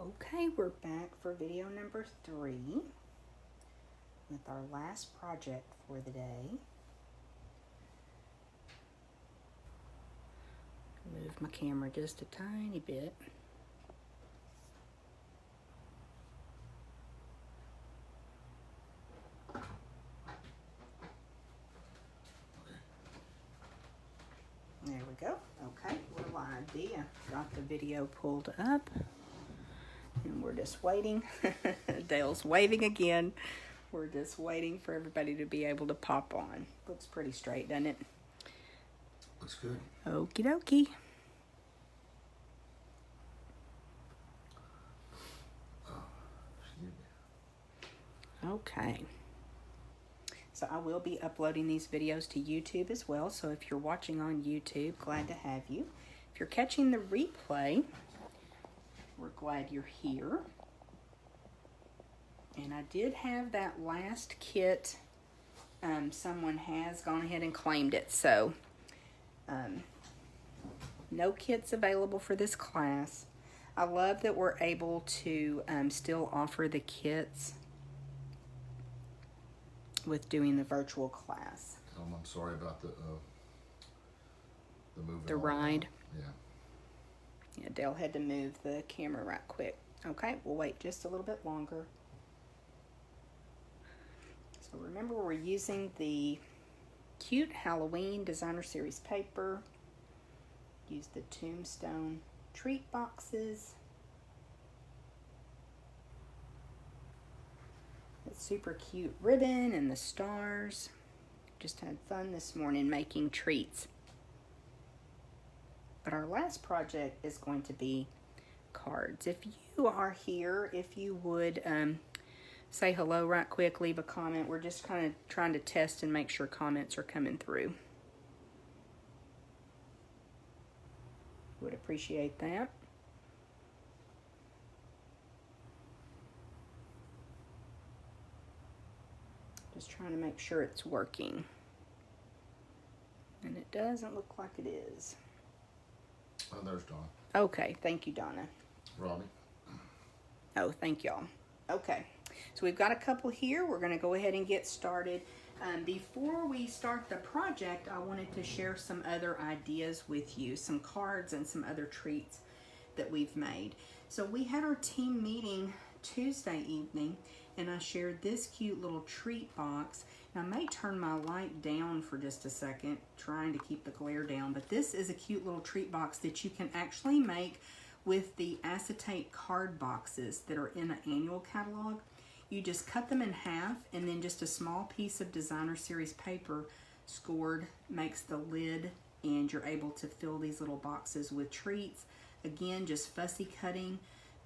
Okay, we're back for video number 3 with our last project for the day. Move my camera just a tiny bit. There we go. Okay, little idea. Got the video pulled up. And we're just waiting. Dale's waving again. We're just waiting for everybody to be able to pop on. Looks pretty straight, doesn't it? Looks good. Okie dokie. Okay. So I will be uploading these videos to YouTube as well. So if you're watching on YouTube, glad to have you. If you're catching the replay, we're glad you're here. And I did have that last kit. Someone has gone ahead and claimed it. So no kits available for this class. I love that we're able to still offer the kits with doing the virtual class. I'm sorry about the moving. The ride. Yeah. Yeah, Dale had to move the camera right quick. Okay, we'll wait just a little bit longer. So remember, we're using the cute Halloween Designer Series paper. Use the Tombstone treat boxes. The super cute ribbon and the stars. Just had fun this morning making treats. But our last project is going to be cards. If you are here, if you would say hello right quick, leave a comment. We're just kind of trying to test and make sure comments are coming through. Would appreciate that. Just trying to make sure it's working. And it doesn't look like it is. Oh, there's Donna. Okay, thank you, Donna. Robbie. Oh, thank y'all. Okay, so we've got a couple here. We're going to go ahead and get started. Before we start the project, I wanted to share some other ideas with you, some cards and some other treats that we've made. So we had our team meeting Tuesday evening, and I shared this cute little treat box. Now, I may turn my light down for just a second, trying to keep the glare down, but this is a cute little treat box that you can actually make with the acetate card boxes that are in an annual catalog. You just cut them in half, and then just a small piece of Designer Series paper scored makes the lid, and you're able to fill these little boxes with treats. Again, just fussy cutting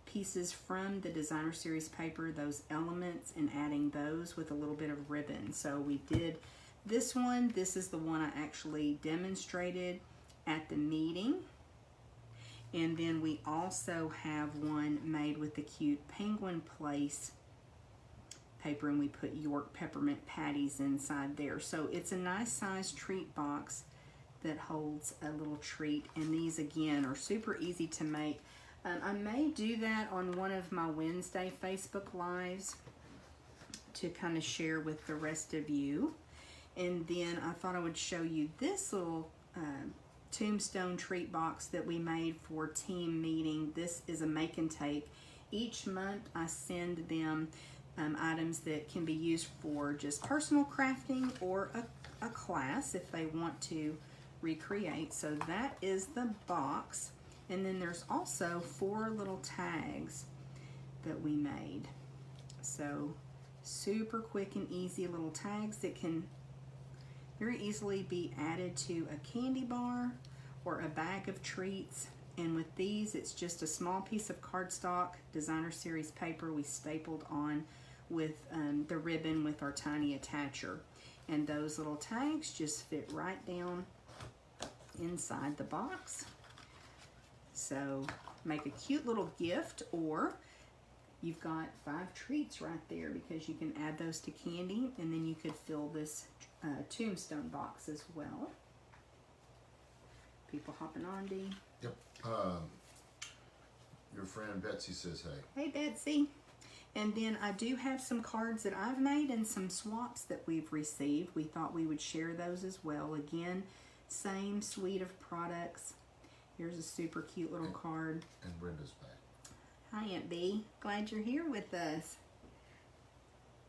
pieces from the Designer Series paper, those elements, and adding those with a little bit of ribbon. So we did this one. This is the one I actually demonstrated at the meeting. And then we also have one made with the cute Penguin Place paper, and we put York peppermint patties inside there. So it's a nice size treat box that holds a little treat. And these, again, are super easy to make. I may do that on one of my Wednesday Facebook Lives to kind of share with the rest of you. And then I thought I would show you this little Tombstone treat box that we made for team meeting. This is a make and take. Each month I send them items that can be used for just personal crafting or a class if they want to recreate. So that is the box. And then there's also 4 little tags that we made. So super quick and easy little tags that can very easily be added to a candy bar or a bag of treats. And with these, it's just a small piece of cardstock, Designer Series paper we stapled on with the ribbon with our tiny attacher. And those little tags just fit right down inside the box. So make a cute little gift, or you've got 5 treats right there because you can add those to candy, and then you could fill this Tombstone box as well. People hopping on, D? Yep. Your friend Betsy says hey. Hey, Betsy. And then I do have some cards that I've made and some swaps that we've received. We thought we would share those as well. Again, same suite of products. Here's a super cute little card. And Brenda's back. Hi, Aunt B. Glad you're here with us.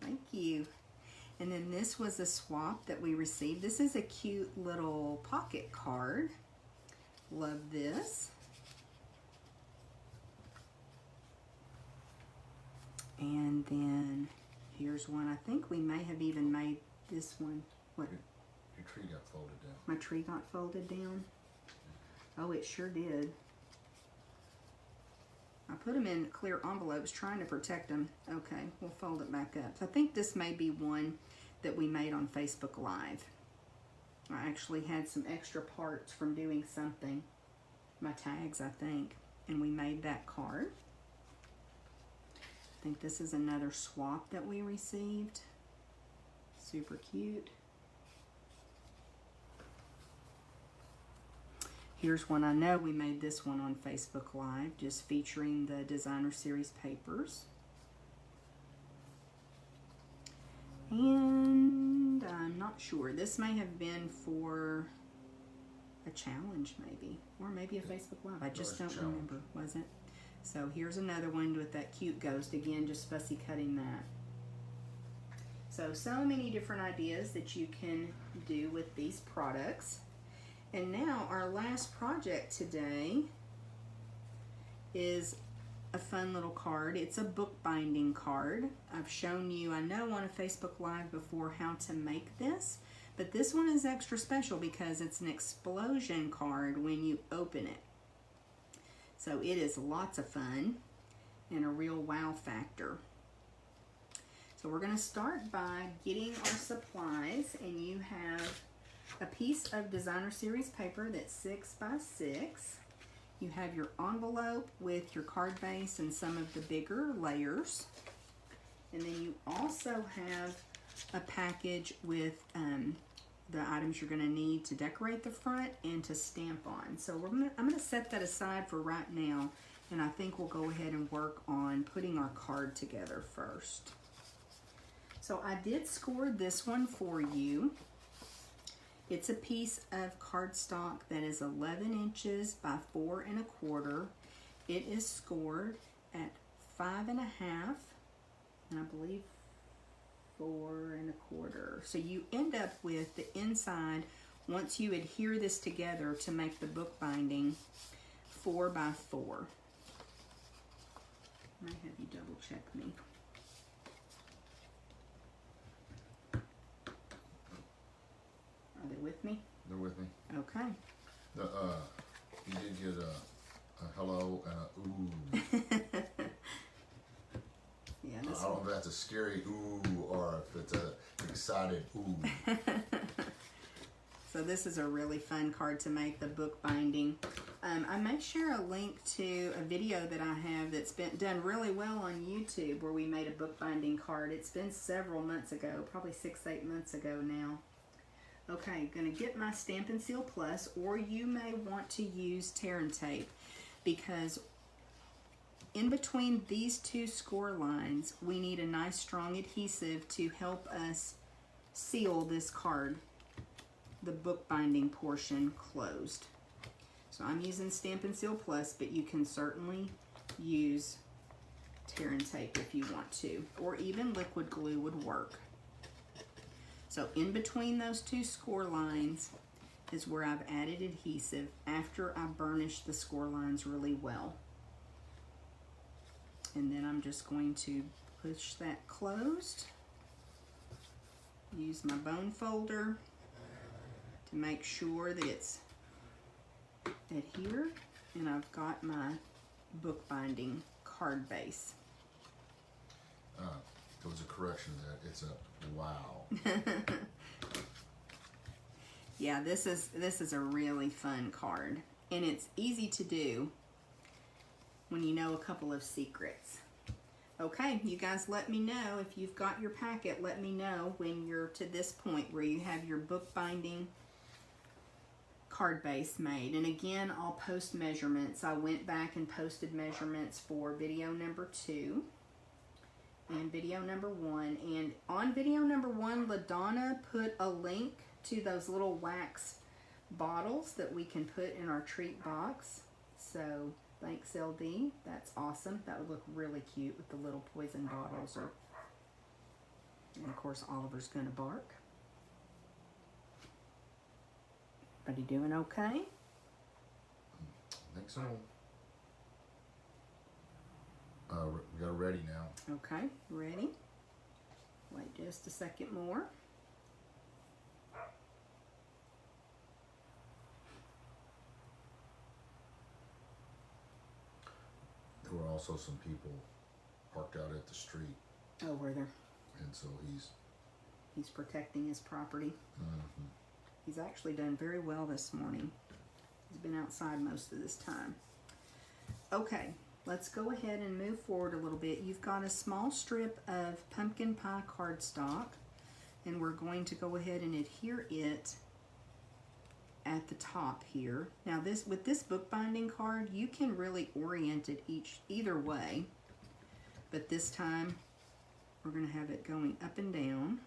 Thank you. And then this was a swap that we received. This is a cute little pocket card. Love this. And then here's one. I think we may have even made this one. What? Your tree got folded down. My tree got folded down? Oh, it sure did. I put them in clear envelopes trying to protect them. Okay, we'll fold it back up. So I think this may be one that we made on Facebook Live. I actually had some extra parts from doing something. My tags, I think. And we made that card. I think this is another swap that we received. Super cute. Here's one. I know we made this one on Facebook Live, just featuring the Designer Series papers. And I'm not sure. This may have been for a challenge maybe. Or maybe a Facebook Live. I just don't remember. Was it? So here's another one with that cute ghost. Again, just fussy cutting that. So many different ideas that you can do with these products. And now our last project today is a fun little card. It's a bookbinding card. I've shown you, I know on a Facebook Live before, how to make this. But this one is extra special because it's an explosion card when you open it. So it is lots of fun and a real wow factor. So we're going to start by getting our supplies, and you have a piece of Designer Series paper that's 6 by 6. You have your envelope with your card base and some of the bigger layers. And then you also have a package with the items you're going to need to decorate the front and to stamp on. So I'm going to set that aside for right now, and I think we'll go ahead and work on putting our card together first. So I did score this one for you. It's a piece of cardstock that is 11 inches by 4 1/4. It is scored at 5 1/2, and I believe 4 1/4. So you end up with the inside, once you adhere this together to make the book binding, 4 by 4. I might have you double check me. Are they with me? They're with me. Okay. You did get a hello and a ooh. Yeah, I don't know if that's a scary ooh or if it's a excited ooh. So this is a really fun card to make, the book binding. I may share a link to a video that I have that's been done really well on YouTube where we made a book binding card. It's been several months ago, probably 6-8 months ago now. Okay, gonna get my Stampin' Seal Plus, or you may want to use tear and tape, because in between these two score lines, we need a nice strong adhesive to help us seal this card, the book binding portion, closed. So I'm using Stampin' Seal Plus, but you can certainly use tear and tape if you want to, or even liquid glue would work. So in between those two score lines is where I've added adhesive after I burnish the score lines really well. And then I'm just going to push that closed. Use my bone folder to make sure that it's adhered, and I've got my book binding card base. There was a correction there. It's a wow. Yeah, this is a really fun card, and it's easy to do when you know a couple of secrets. Okay, you guys let me know if you've got your packet. Let me know when you're to this point where you have your book binding card base made. And again, I'll post measurements. I went back and posted measurements for video number 2 and video number 1. And on video number 1, LaDonna put a link to those little wax bottles that we can put in our treat box. So thanks, LD. That's awesome. That would look really cute with the little poison bottles. And of course, Oliver's gonna bark. Everybody doing okay? I think so. We got it ready now. Okay, ready? Wait just a second more. There were also some people parked out at the street, Oh, were there? and so He's protecting his property. mhm. He's actually done very well this morning. He's been outside most of this time. Okay, let's go ahead and move forward a little bit. You've got a small strip of pumpkin pie cardstock, and we're going to go ahead and adhere it at the top here. Now with this bookbinding card, you can really orient it either way, but this time we're going to have it going up and down.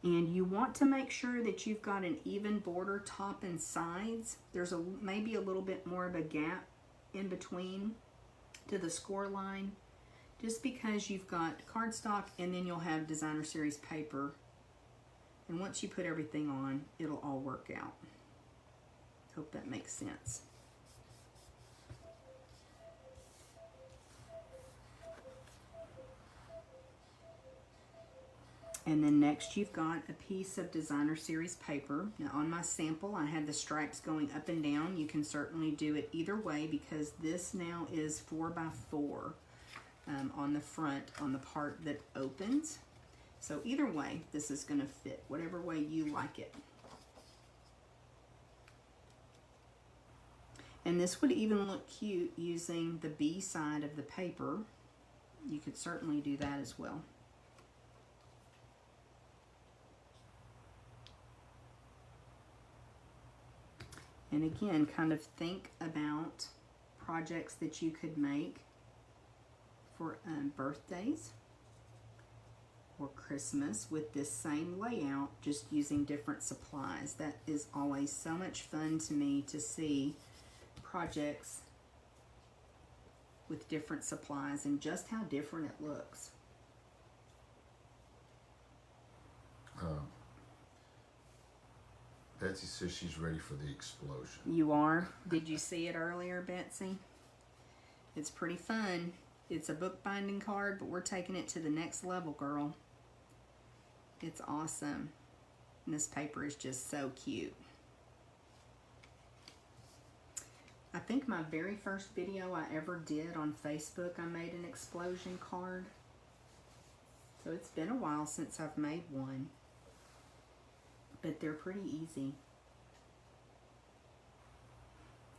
And you want to make sure that you've got an even border top and sides. There's maybe a little bit more of a gap in between to the score line, just because you've got cardstock and then you'll have designer series paper. And once you put everything on, it'll all work out. Hope that makes sense. And then next you've got a piece of designer series paper. Now on my sample I had the stripes going up and down. You can certainly do it either way, because this now is 4x4 on the front, on the part that opens. So either way, this is going to fit, whatever way you like it. And this would even look cute using the B side of the paper. You could certainly do that as well. And again, kind of think about projects that you could make for birthdays or Christmas with this same layout, just using different supplies. That is always so much fun to me, to see projects with different supplies and just how different it looks. Betsy says she's ready for the explosion. You are? Did you see it earlier, Betsy? It's pretty fun. It's a bookbinding card, but we're taking it to the next level, girl. It's awesome. And this paper is just so cute. I think my very first video I ever did on Facebook, I made an explosion card. So it's been a while since I've made one. But they're pretty easy.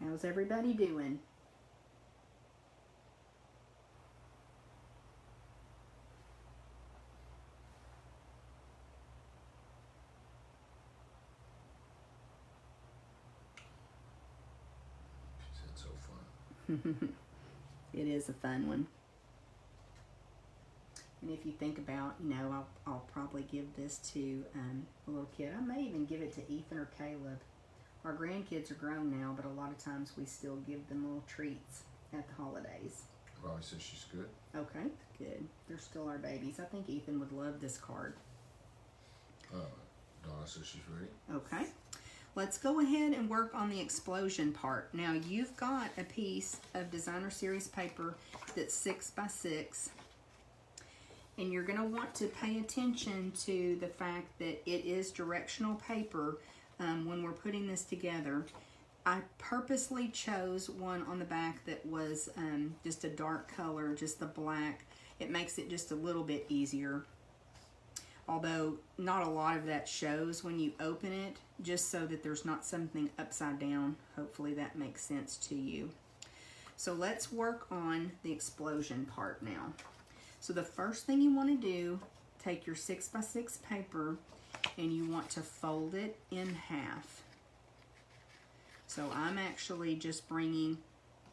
How's everybody doing? She said so fun. It is a fun one. And if you think about, I'll probably give this to a little kid. I may even give it to Ethan or Caleb. Our grandkids are grown now, but a lot of times we still give them little treats at the holidays. Robbie says she's good. Okay, good. They're still our babies. I think Ethan would love this card. Donna says she's ready. Okay. Let's go ahead and work on the explosion part. Now, you've got a piece of designer series paper that's 6x6. And you're going to want to pay attention to the fact that it is directional paper when we're putting this together. I purposely chose one on the back that was just a dark color, just the black. It makes it just a little bit easier. Although not a lot of that shows when you open it, just so that there's not something upside down. Hopefully that makes sense to you. So let's work on the explosion part now. So the first thing you want to do, take your 6x6 paper and you want to fold it in half. So I'm actually just bringing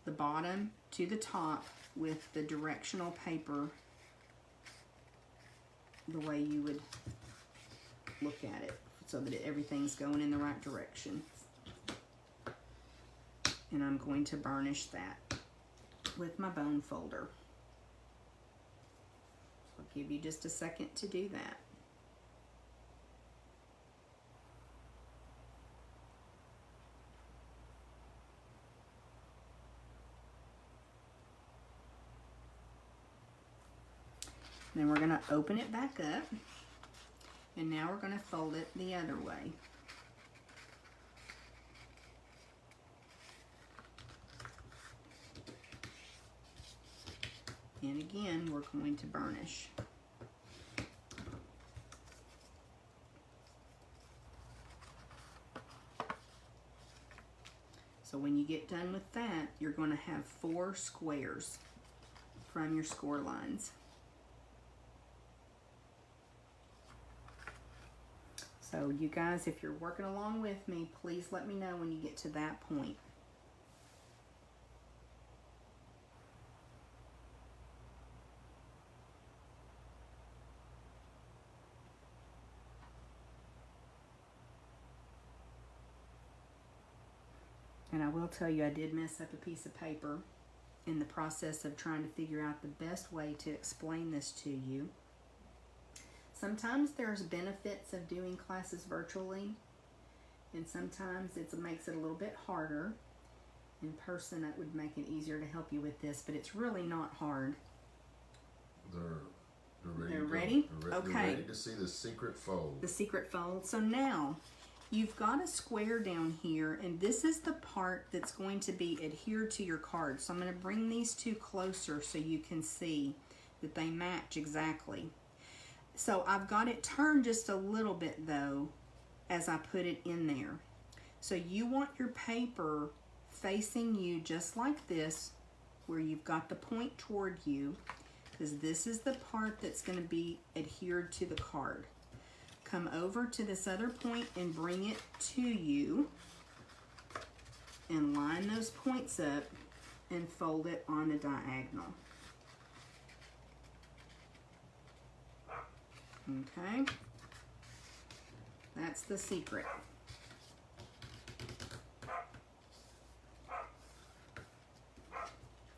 the bottom to the top with the directional paper the way you would look at it, so that everything's going in the right direction. And I'm going to burnish that with my bone folder. So I'll give you just a second to do that. Then we're going to open it back up, and now we're going to fold it the other way. And again, we're going to burnish. So when you get done with that, you're going to have 4 squares from your score lines. So you guys, if you're working along with me, please let me know when you get to that point. And I will tell you, I did mess up a piece of paper in the process of trying to figure out the best way to explain this to you. Sometimes there's benefits of doing classes virtually, and sometimes it makes it a little bit harder. In person, that would make it easier to help you with this, but it's really not hard. They're ready? Okay. They're ready to see the secret fold. The secret fold. So now, you've got a square down here, and this is the part that's going to be adhered to your card. So I'm going to bring these two closer so you can see that they match exactly. So I've got it turned just a little bit though as I put it in there. So you want your paper facing you just like this, where you've got the point toward you, because this is the part that's going to be adhered to the card. Come over to this other point and bring it to you, and line those points up and fold it on the diagonal. Okay, that's the secret.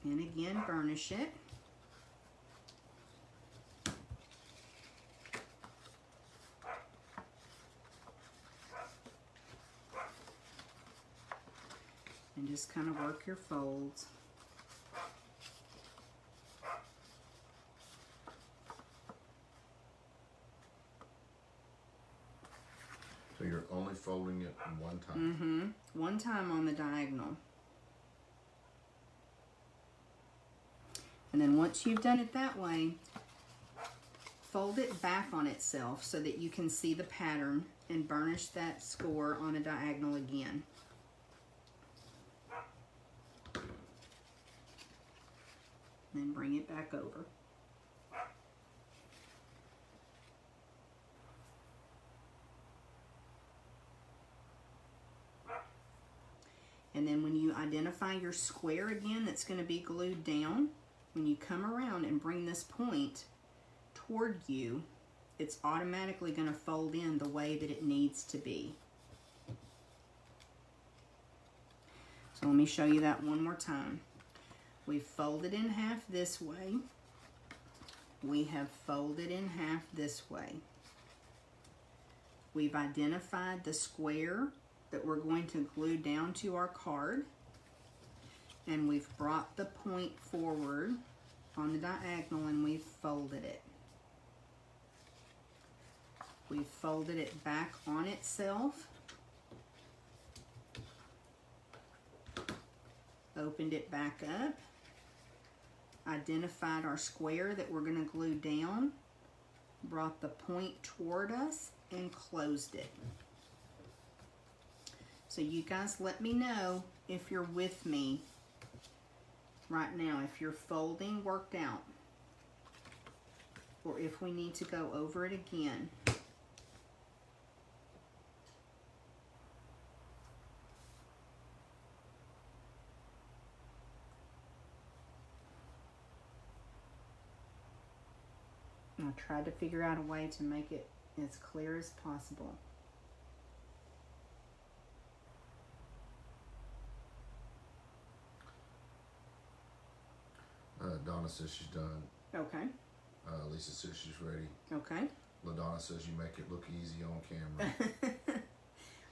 And again, burnish it. And just kind of work your folds. So you're only folding it one time? Mm-hmm. One time on the diagonal. And then once you've done it that way, fold it back on itself so that you can see the pattern, and burnish that score on a diagonal again. Then bring it back over. And then when you identify your square again that's going to be glued down, when you come around and bring this point toward you, it's automatically going to fold in the way that it needs to be. So let me show you that one more time. We've folded in half this way. We have folded in half this way. We've identified the square that we're going to glue down to our card, and we've brought the point forward on the diagonal and we've folded it. We've folded it back on itself, opened it back up, identified our square that we're going to glue down, brought the point toward us, and closed it. So you guys let me know if you're with me right now, if your folding worked out, or if we need to go over it again. I tried to figure out a way to make it as clear as possible. Donna says she's done. Okay. Lisa says she's ready. Okay. LaDonna says you make it look easy on camera.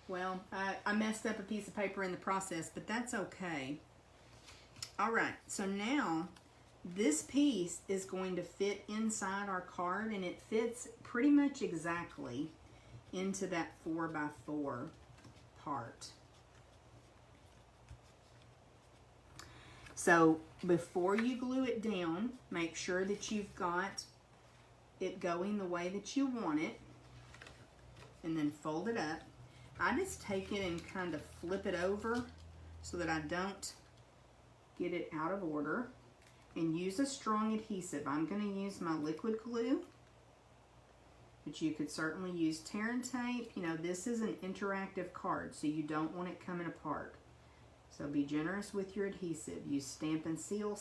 Well, I messed up a piece of paper in the process, but that's okay. All right, so now this piece is going to fit inside our card, and it fits pretty much exactly into that 4x4 part. So before you glue it down, make sure that you've got it going the way that you want it, and then fold it up. I just take it and kind of flip it over so that I don't get it out of order, and use a strong adhesive. I'm going to use my liquid glue, but you could certainly use tear and tape. You know, this is an interactive card, so you don't want it coming apart. So be generous with your adhesive. Use Stampin' Seal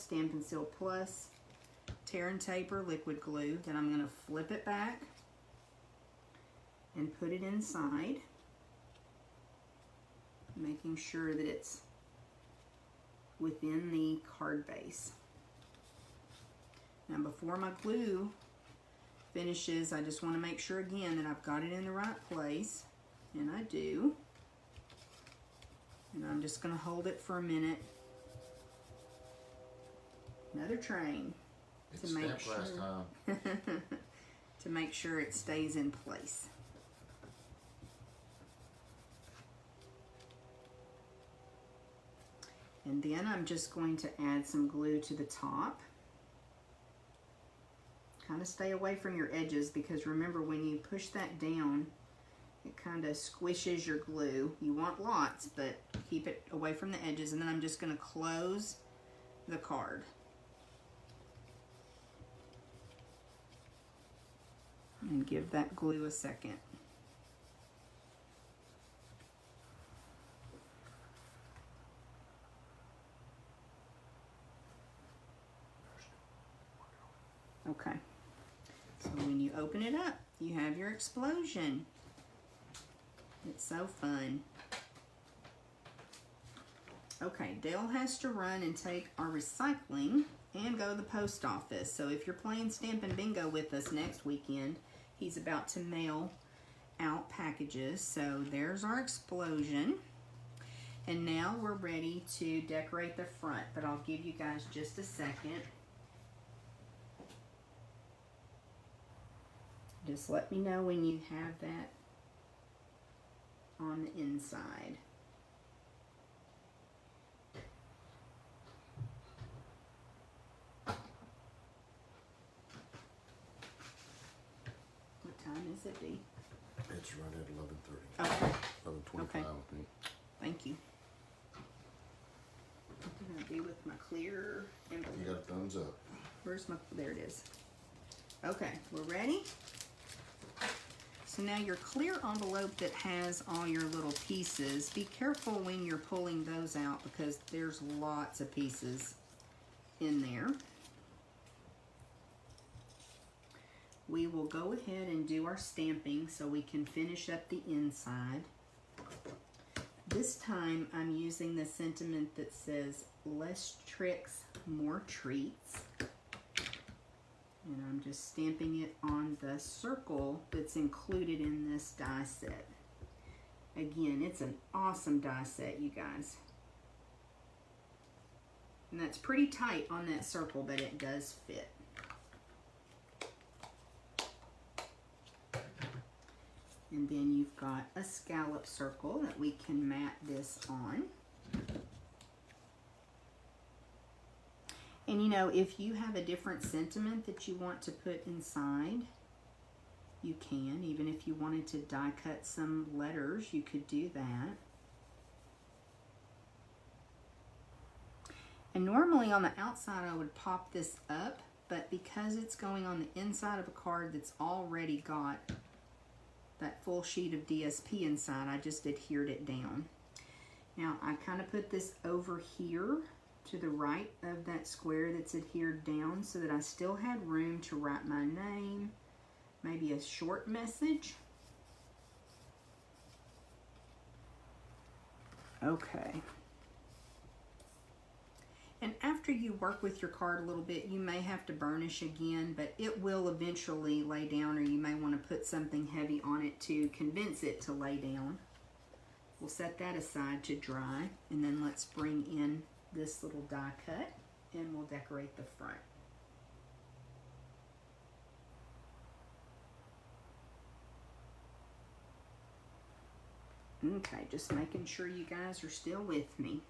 Plus, tear and tape, or liquid glue. Then I'm going to flip it back and put it inside, making sure that it's within the card base. Now before my glue finishes, I just want to make sure again that I've got it in the right place, and I do. And I'm just going to hold it for a minute. Another train It's to make stamped sure last time. to make sure it stays in place. And then I'm just going to add some glue to the top. Kind of stay away from your edges, because remember, when you push that down, it kind of squishes your glue. You want lots, but keep it away from the edges. And then I'm just going to close the card. And give that glue a second. Okay, so when you open it up, you have your explosion. It's so fun. Okay, Dale has to run and take our recycling and go to the post office. So if you're playing Stampin' Bingo with us next weekend, he's about to mail out packages. So there's our explosion. And now we're ready to decorate the front, but I'll give you guys just a second. Just let me know when you have that on the inside. What time is it, Dee? It's right at 11:30. Okay. 11:25, Okay. I think. Thank you. I'm gonna be with my clear envelope. You got a thumbs up. Where's my, there it is. Okay, we're ready. So now your clear envelope that has all your little pieces, be careful when you're pulling those out, because there's lots of pieces in there. We will go ahead and do our stamping so we can finish up the inside. This time I'm using the sentiment that says less tricks, more treats. And I'm just stamping it on the circle that's included in this die set. Again, it's an awesome die set, you guys. And that's pretty tight on that circle, but it does fit. And then you've got a scallop circle that we can mat this on. And you know, if you have a different sentiment that you want to put inside, you can. Even if you wanted to die cut some letters, you could do that. And normally on the outside I would pop this up, but because it's going on the inside of a card that's already got that full sheet of DSP inside, I just adhered it down. Now I kind of put this over here to the right of that square that's adhered down so that I still had room to write my name, maybe a short message. Okay. And after you work with your card a little bit, you may have to burnish again, but it will eventually lay down, or you may want to put something heavy on it to convince it to lay down. We'll set that aside to dry, and then let's bring in this little die cut, and we'll decorate the front. Okay, just making sure you guys are still with me.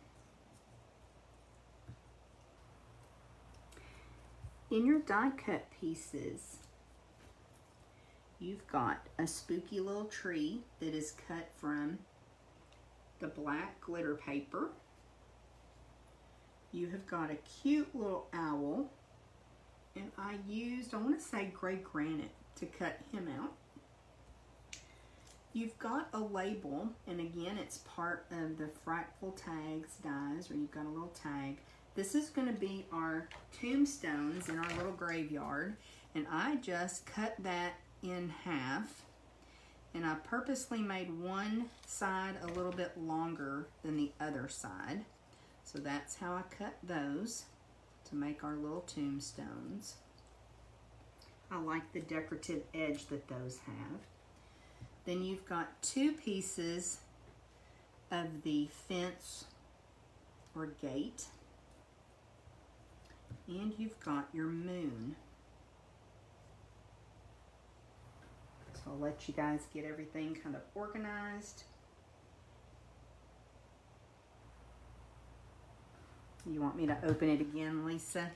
In your die cut pieces, you've got a spooky little tree that is cut from the black glitter paper. You have got a cute little owl, and I want to say gray granite to cut him out. You've got a label, and again, it's part of the Frightfull tags dies, or you've got a little tag. This is going to be our tombstones in our little graveyard, and I just cut that in half, and I purposely made one side a little bit longer than the other side. So that's how I cut those to make our little tombstones. I like the decorative edge that those have. Then you've got two pieces of the fence or gate. And you've got your moon. So I'll let you guys get everything kind of organized. You want me to open it again, Lisa?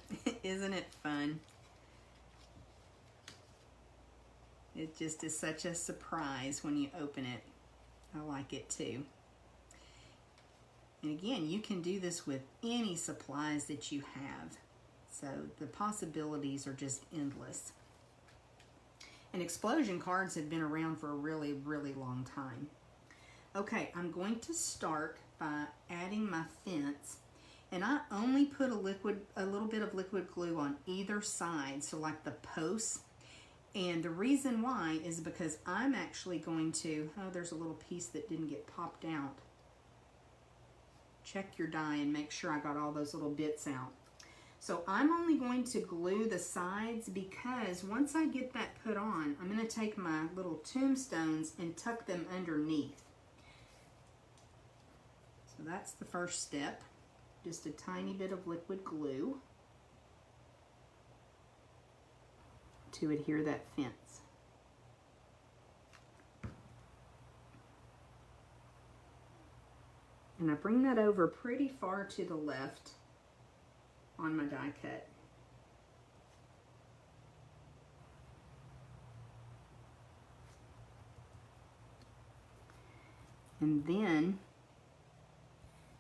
Isn't it fun? It just is such a surprise when you open it. I like it too. And again, you can do this with any supplies that you have. So the possibilities are just endless. And explosion cards have been around for a really, really long time. Okay, I'm going to start by adding my fence. And I only put a little bit of liquid glue on either side, so like the posts. And the reason why is because I'm actually going to, oh, there's a little piece that didn't get popped out. Check your die and make sure I got all those little bits out. So I'm only going to glue the sides because once I get that put on, I'm going to take my little tombstones and tuck them underneath. So that's the first step. Just a tiny bit of liquid glue to adhere that fence. And I bring that over pretty far to the left on my die cut. And then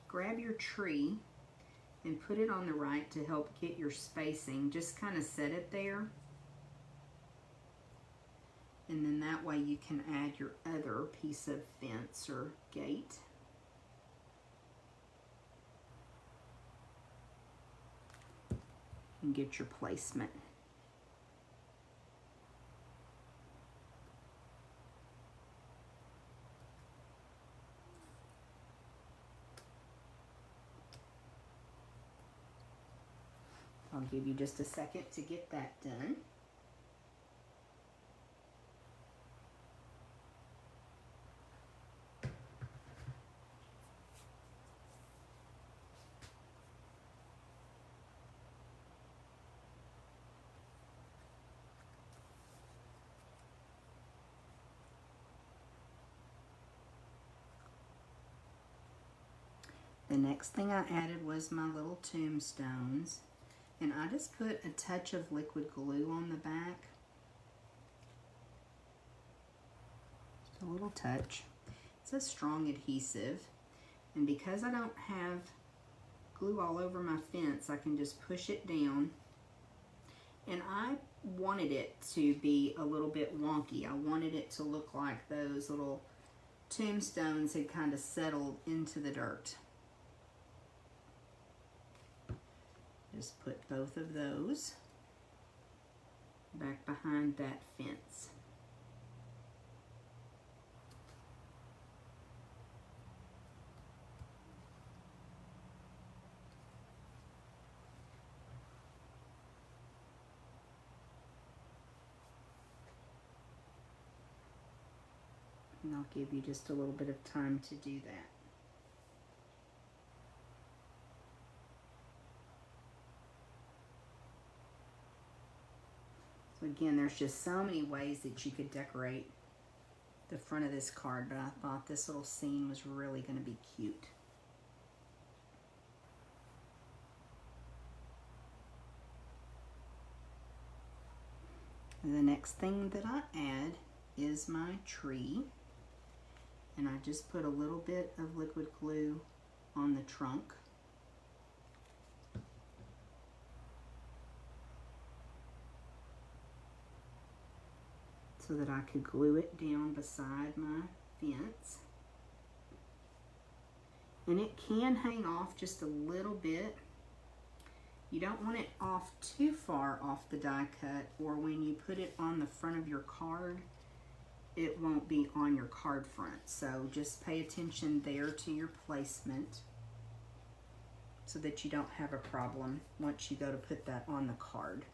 grab your tree and put it on the right to help get your spacing. Just kind of set it there. And then that way you can add your other piece of fence or gate. And get your placement. I'll give you just a second to get that done. The next thing I added was my little tombstones, and I just put a touch of liquid glue on the back. Just a little touch. It's a strong adhesive, and because I don't have glue all over my fence, I can just push it down. And I wanted it to be a little bit wonky. I wanted it to look like those little tombstones had kind of settled into the dirt. Just put both of those back behind that fence. And I'll give you just a little bit of time to do that. So again, there's just so many ways that you could decorate the front of this card, but I thought this little scene was really going to be cute. And the next thing that I add is my tree. And I just put a little bit of liquid glue on the trunk. So that I could glue it down beside my fence. And it can hang off just a little bit. You don't want it off too far off the die cut, or when you put it on the front of your card, it won't be on your card front. So just pay attention there to your placement so that you don't have a problem once you go to put that on the card.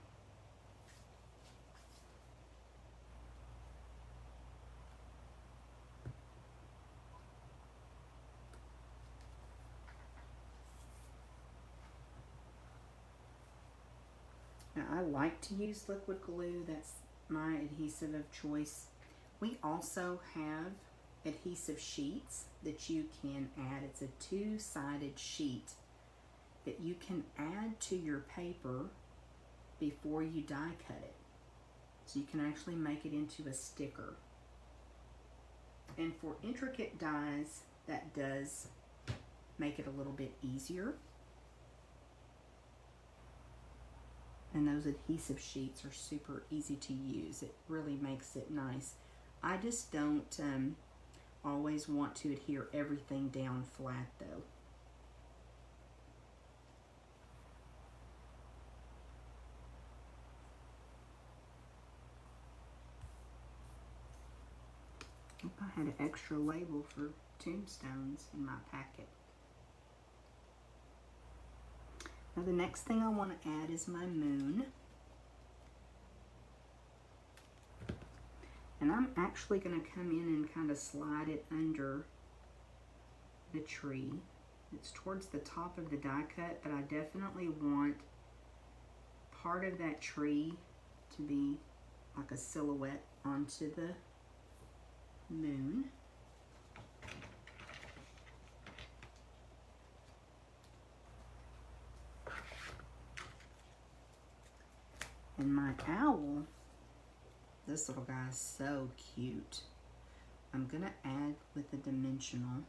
Now, I like to use liquid glue. That's my adhesive of choice. We also have adhesive sheets that you can add. It's a two-sided sheet that you can add to your paper before you die cut it. So you can actually make it into a sticker. And for intricate dies, that does make it a little bit easier. And those adhesive sheets are super easy to use. It really makes it nice. I just don't always want to adhere everything down flat though. I had an extra label for tombstones in my packet. Now the next thing I want to add is my moon. And I'm actually going to come in and kind of slide it under the tree. It's towards the top of the die cut, but I definitely want part of that tree to be like a silhouette onto the moon. And my owl, this little guy is so cute. I'm going to add with a dimensional.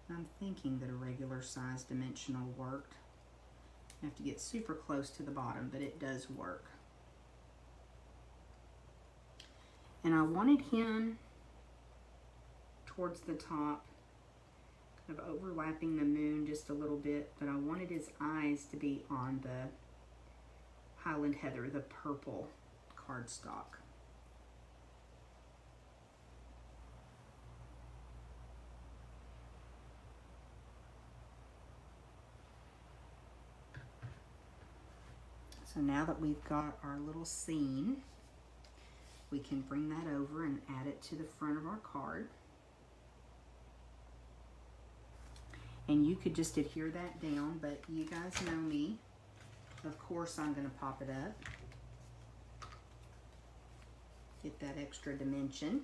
I'm thinking that a regular size dimensional worked. I have to get super close to the bottom, but it does work. And I wanted him towards the top, kind of overlapping the moon just a little bit, but I wanted his eyes to be on the Highland Heather, the purple cardstock. So now that we've got our little scene, we can bring that over and add it to the front of our card. And you could just adhere that down, but you guys know me. Of course, I'm going to pop it up. Get that extra dimension.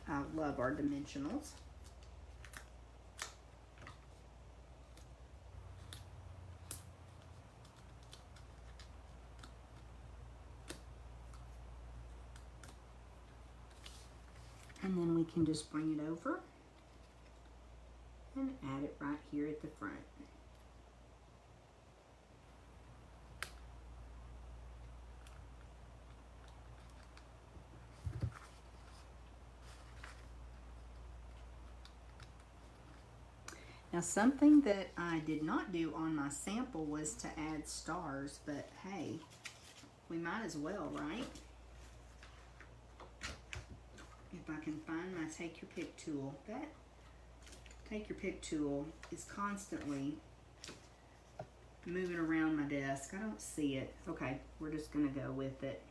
I love our dimensionals. And then we can just bring it over and add it right here at the front. Now something that I did not do on my sample was to add stars, but hey, we might as well, right? If I can find my take your pick tool. That take your pick tool is constantly moving around my desk. I don't see it. Okay, we're just gonna go with it.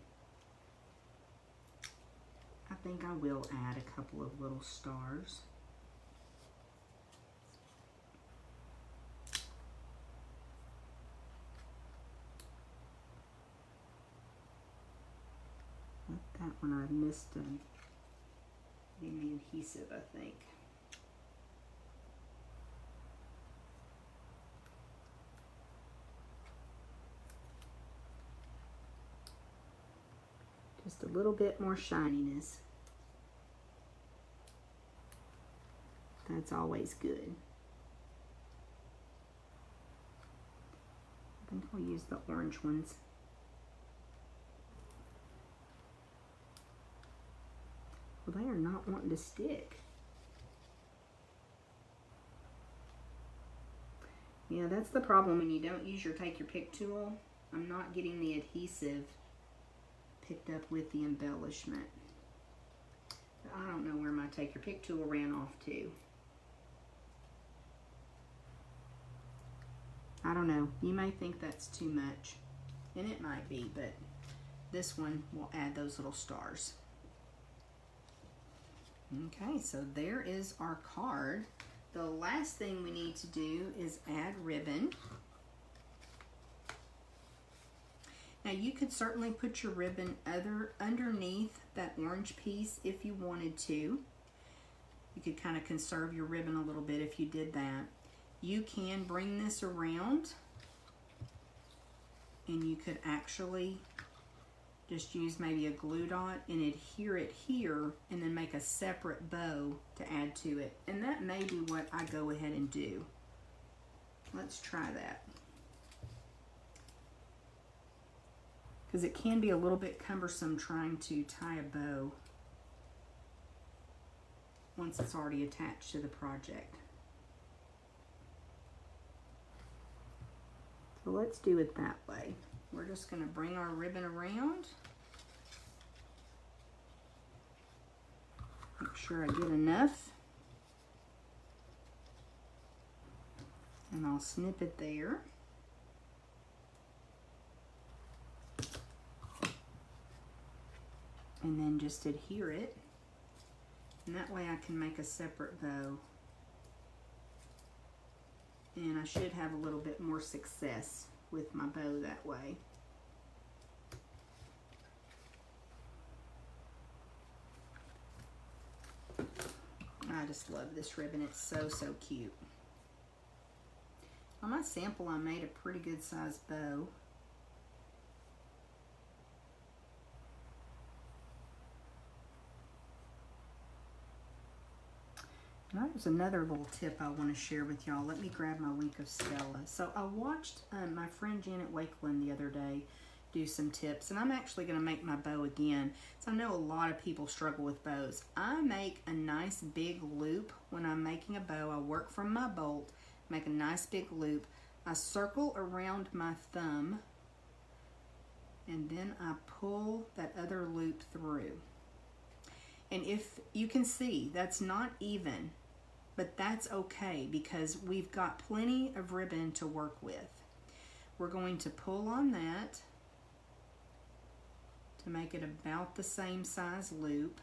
I think I will add a couple of little stars. That one I missed in the adhesive, I think. Just a little bit more shininess. That's always good. I think I'll use the orange ones. Well, they are not wanting to stick. Yeah, that's the problem when you don't use your take your pick tool. I'm not getting the adhesive picked up with the embellishment. I don't know where my take your pick tool ran off to. I don't know. You may think that's too much, and it might be, but this one will add those little stars. Okay, so there is our card. The last thing we need to do is add ribbon. Now you could certainly put your ribbon underneath that orange piece if you wanted to. You could kind of conserve your ribbon a little bit if you did that. You can bring this around and you could actually just use maybe a glue dot and adhere it here and then make a separate bow to add to it. And that may be what I go ahead and do. Let's try that. Because it can be a little bit cumbersome trying to tie a bow once it's already attached to the project. So let's do it that way. We're just going to bring our ribbon around. Make sure I get enough. And I'll snip it there. And then just adhere it. And that way I can make a separate bow. And I should have a little bit more success with my bow that way. I just love this ribbon. It's so, so cute. On my sample, I made a pretty good sized bow. Now, there's another little tip I want to share with y'all. Let me grab my Wink of Stella. So I watched my friend Janet Wakeland the other day do some tips, and I'm actually going to make my bow again. So I know a lot of people struggle with bows. I make a nice big loop when I'm making a bow. I work from my bolt, make a nice big loop. I circle around my thumb, and then I pull that other loop through. And if you can see, that's not even, but that's okay because we've got plenty of ribbon to work with. We're going to pull on that to make it about the same size loop.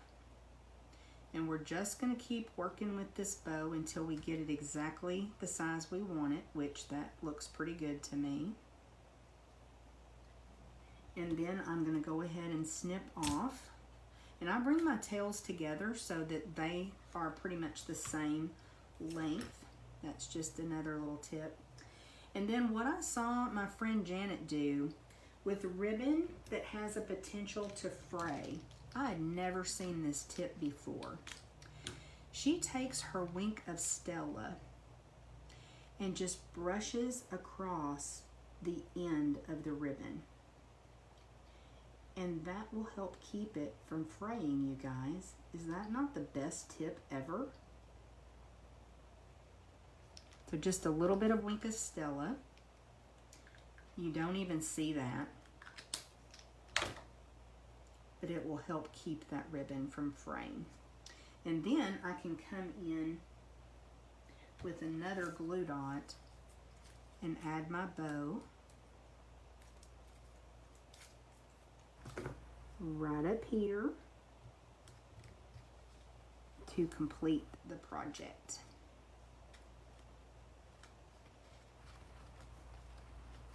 And we're just going to keep working with this bow until we get it exactly the size we want it, which that looks pretty good to me. And then I'm going to go ahead and snip off. And I bring my tails together so that they are pretty much the same length. That's just another little tip. And then what I saw my friend Janet do with ribbon that has a potential to fray, I had never seen this tip before. She takes her Wink of Stella and just brushes across the end of the ribbon. And that will help keep it from fraying, you guys. Is that not the best tip ever? So just a little bit of Wink of Stella. You don't even see that. But it will help keep that ribbon from fraying. And then I can come in with another glue dot and add my bow right up here to complete the project.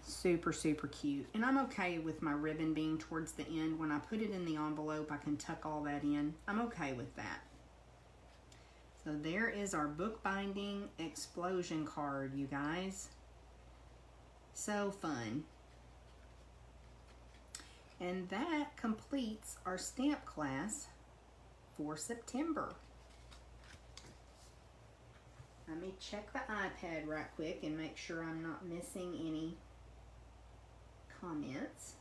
Super, super cute. And I'm okay with my ribbon being towards the end. When I put it in the envelope, I can tuck all that in. I'm okay with that. So there is our bookbinding explosion card, you guys. So fun. And that completes our stamp class for September. Let me check the iPad right quick and make sure I'm not missing any comments.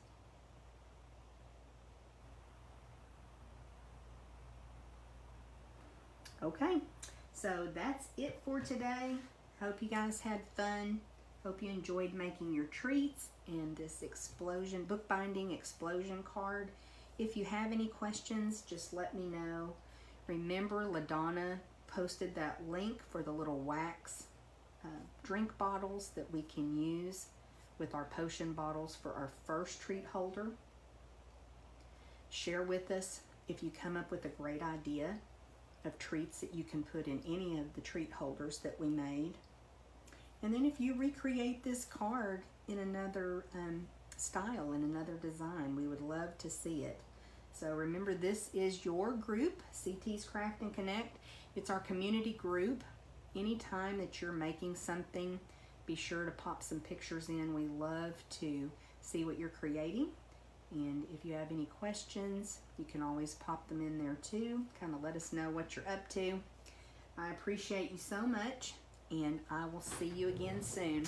Okay, so that's it for today. Hope you guys had fun. Hope you enjoyed making your treats and this explosion, bookbinding explosion card. If you have any questions, just let me know. Remember, LaDonna posted that link for the little wax drink bottles that we can use with our potion bottles for our first treat holder. Share with us if you come up with a great idea of treats that you can put in any of the treat holders that we made. And then if you recreate this card in another style, in another design, we would love to see it. So remember, this is your group, CT's Craft and Connect. It's our community group. Anytime that you're making something, be sure to pop some pictures in. We love to see what you're creating. And if you have any questions, you can always pop them in there too. Kind of let us know what you're up to. I appreciate you so much, and I will see you again soon.